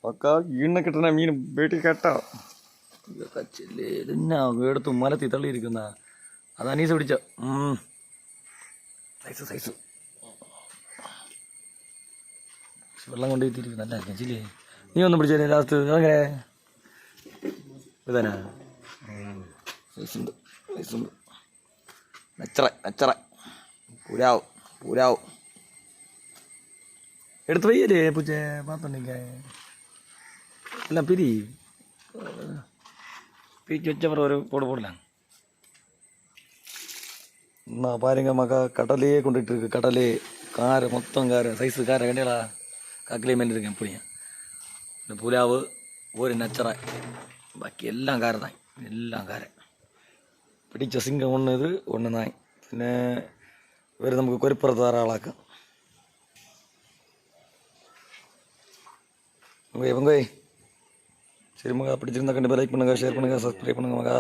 പക്കാ ഈണ്ണ കിട്ടണ മീൻ വീട്ടിൽ കേട്ടോ. ഇതൊക്കെ ചെല്ലിന്നാ എടുത്ത് മലത്തി തള്ളിയിരിക്കുന്ന. അത് അനീസ് പിടിച്ച സൈസ് വെള്ളം കൊണ്ട് എത്തിയിരിക്കും. നല്ല ചില്ലേ. നീ ഒന്നും പിടിച്ചേ ലാസ്റ്റ് അങ്ങനെ ഇതാനാ സൈസുണ്ട് നച്ചറ പൂരാവും എടുത്ത് വയ്യല്ലേ പൂച്ചേ പാത്തുണ്ടെങ്കിൽ എല്ലാം പിരിച്ച് വെച്ചവർ ഒരു പോടലാണ്. എന്നാ പാരുങ്ക മക கடலே கொண்டுட்டு இருக்கு. கடலே காரை மொத்தம் சைஸு காரை கண்டிகளா காக்கிலே மேலே இருக்கேன் எப்படியா. இந்த புலாவு ஒரு நச்சரை ബാക്കി എല്ലാം കാരനായി. എല്ലാം കാര പിടിച്ച സിംഗം ഒന്ന് ഇത് ഒന്ന് നായി. പിന്നെ ഇവർ നമുക്ക് കൊരിപ്പുറത്ത് ധാരാളാക്കാം. പൊങ്കോയ് ശരി മക. പിടിച്ചിരുന്ന കണ്ടിപ്പോൾ ലൈക്ക് பண்ணுங்க, ஷேர் பண்ணுங்க, சப்ஸ்கிரைப் பண்ணுங்க மகா.